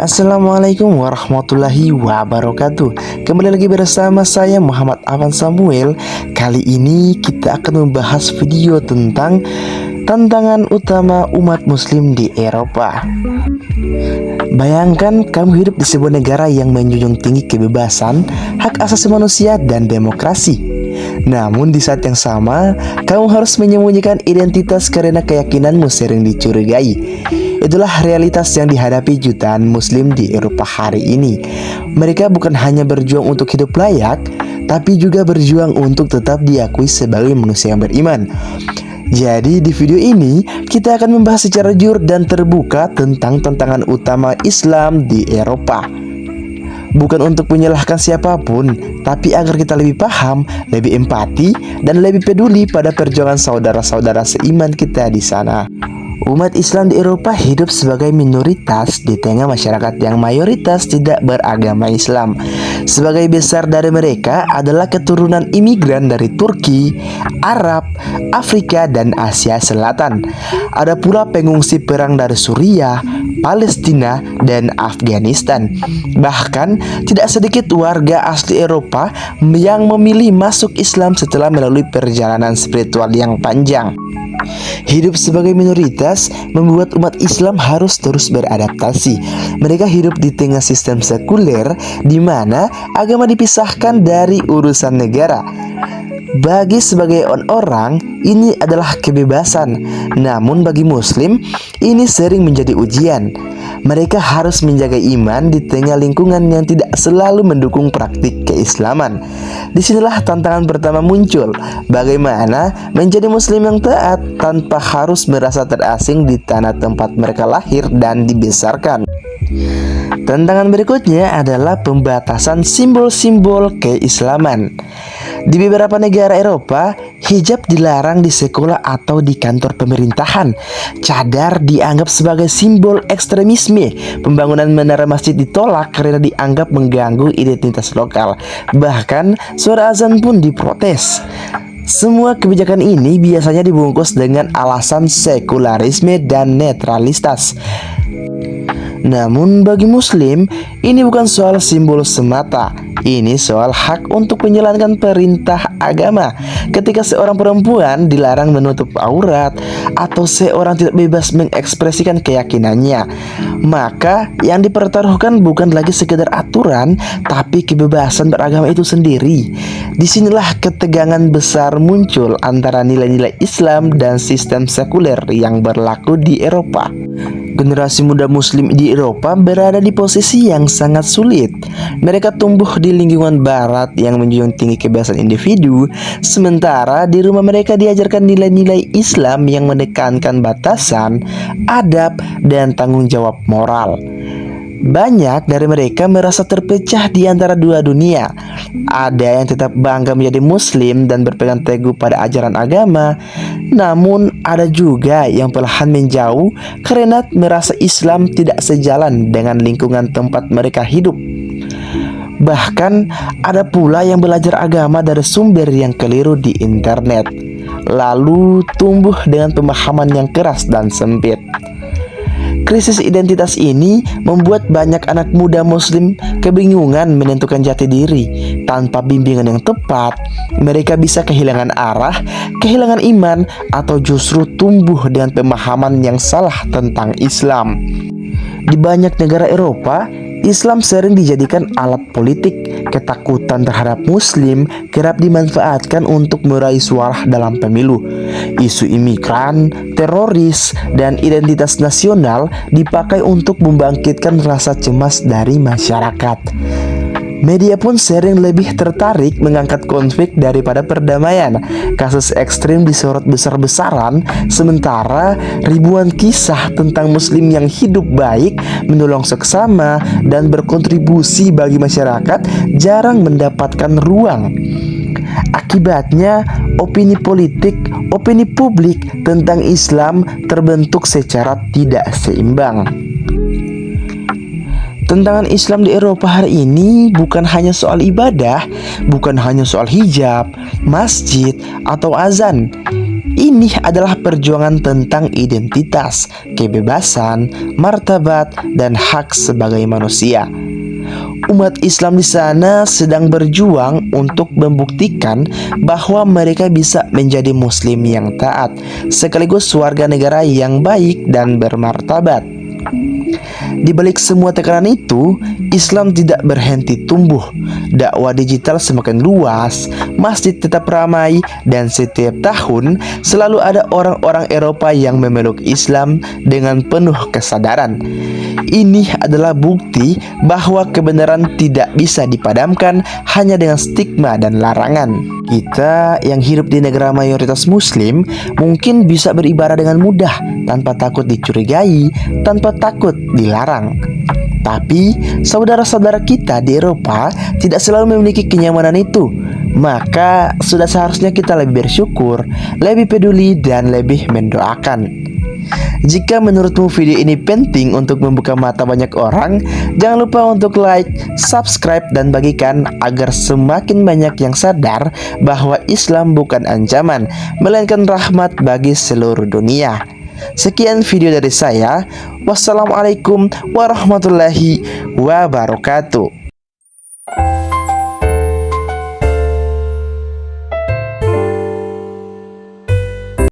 Assalamualaikum warahmatullahi wabarakatuh. Kembali lagi bersama saya Muhammad Afan Samuel. Kali ini kita akan membahas video tentang tantangan utama umat muslim di Eropa. Bayangkan kamu hidup di sebuah negara yang menjunjung tinggi kebebasan, hak asasi manusia, dan demokrasi. Namun di saat yang sama, kamu harus menyembunyikan identitas karena keyakinanmu sering dicurigai. Itulah realitas yang dihadapi jutaan muslim di Eropa hari ini. Mereka bukan hanya berjuang untuk hidup layak, tapi juga berjuang untuk tetap diakui sebagai manusia yang beriman. Jadi di video ini kita akan membahas secara jujur dan terbuka tentang tantangan utama Islam di Eropa. Bukan untuk menyalahkan siapapun, tapi agar kita lebih paham, lebih empati, dan lebih peduli pada perjuangan saudara-saudara seiman kita di sana. Umat Islam di Eropa hidup sebagai minoritas di tengah masyarakat yang mayoritas tidak beragama Islam. Sebagai besar dari mereka adalah keturunan imigran dari Turki, Arab, Afrika, dan Asia Selatan. Ada pula pengungsi perang dari Suriah, Palestina, dan Afghanistan. Bahkan tidak sedikit warga asli Eropa yang memilih masuk Islam setelah melalui perjalanan spiritual yang panjang. Hidup sebagai minoritas membuat umat Islam harus terus beradaptasi. Mereka hidup di tengah sistem sekuler di mana agama dipisahkan dari urusan negara. Bagi sebagian orang, ini adalah kebebasan. Namun bagi muslim, ini sering menjadi ujian. Mereka harus menjaga iman di tengah lingkungan yang tidak selalu mendukung praktik keislaman. Disinilah tantangan pertama muncul. Bagaimana menjadi muslim yang taat tanpa harus merasa terasing di tanah tempat mereka lahir dan dibesarkan. Tantangan berikutnya adalah pembatasan simbol-simbol keislaman. Di beberapa negara Eropa, hijab dilarang di sekolah atau di kantor pemerintahan. Cadar dianggap sebagai simbol ekstremisme. Pembangunan menara masjid ditolak karena dianggap mengganggu identitas lokal. Bahkan, suara azan pun diprotes. Semua kebijakan ini biasanya dibungkus dengan alasan sekularisme dan netralitas. Namun bagi muslim, ini bukan soal simbol semata. Ini soal hak untuk menjalankan perintah agama. Ketika seorang perempuan dilarang menutup aurat atau seorang tidak bebas mengekspresikan keyakinannya, maka yang dipertaruhkan bukan lagi sekedar aturan, tapi kebebasan beragama itu sendiri. Disinilah ketegangan besar muncul antara nilai-nilai Islam dan sistem sekuler yang berlaku di Eropa. Generasi muda muslim di Eropa berada di posisi yang sangat sulit. Mereka tumbuh di lingkungan barat yang menjunjung tinggi kebebasan individu, sementara di rumah mereka diajarkan nilai-nilai Islam yang menekankan batasan, adab, dan tanggung jawab moral. Banyak dari mereka merasa terpecah di antara dua dunia. Ada yang tetap bangga menjadi muslim dan berpegang teguh pada ajaran agama. Namun ada juga yang perlahan menjauh karena merasa Islam tidak sejalan dengan lingkungan tempat mereka hidup. Bahkan ada pula yang belajar agama dari sumber yang keliru di internet, lalu tumbuh dengan pemahaman yang keras dan sempit. Krisis identitas ini membuat banyak anak muda muslim kebingungan menentukan jati diri. Tanpa bimbingan yang tepat, mereka bisa kehilangan arah, kehilangan iman, atau justru tumbuh dengan pemahaman yang salah tentang Islam. Di banyak negara Eropa, Islam sering dijadikan alat politik. Ketakutan terhadap muslim kerap dimanfaatkan untuk meraih suara dalam pemilu. Isu imigran, teroris, dan identitas nasional dipakai untuk membangkitkan rasa cemas dari masyarakat. Media pun sering lebih tertarik mengangkat konflik daripada perdamaian. Kasus ekstrim disorot besar-besaran, sementara ribuan kisah tentang muslim yang hidup baik, menolong sesama, dan berkontribusi bagi masyarakat jarang mendapatkan ruang. Akibatnya, opini publik tentang Islam terbentuk secara tidak seimbang. Tantangan Islam di Eropa hari ini bukan hanya soal ibadah, bukan hanya soal hijab, masjid, atau azan. Ini adalah perjuangan tentang identitas, kebebasan, martabat, dan hak sebagai manusia. Umat Islam di sana sedang berjuang untuk membuktikan bahwa mereka bisa menjadi muslim yang taat, sekaligus warga negara yang baik dan bermartabat. Di balik semua tekanan itu, Islam tidak berhenti tumbuh. Dakwah digital semakin luas, masjid tetap ramai, dan setiap tahun selalu ada orang-orang Eropa yang memeluk Islam dengan penuh kesadaran. Ini adalah bukti bahwa kebenaran tidak bisa dipadamkan hanya dengan stigma dan larangan. Kita yang hidup di negara mayoritas muslim mungkin bisa beribadah dengan mudah, tanpa takut dicurigai, tanpa takut dilarang. Tapi saudara-saudara kita di Eropa tidak selalu memiliki kenyamanan itu. Maka sudah seharusnya kita lebih bersyukur, lebih peduli, dan lebih mendoakan. Jika menurutmu video ini penting untuk membuka mata banyak orang, jangan lupa untuk like, subscribe, dan bagikan agar semakin banyak yang sadar bahwa Islam bukan ancaman, melainkan rahmat bagi seluruh dunia. Sekian video dari saya. Wassalamualaikum warahmatullahi wabarakatuh.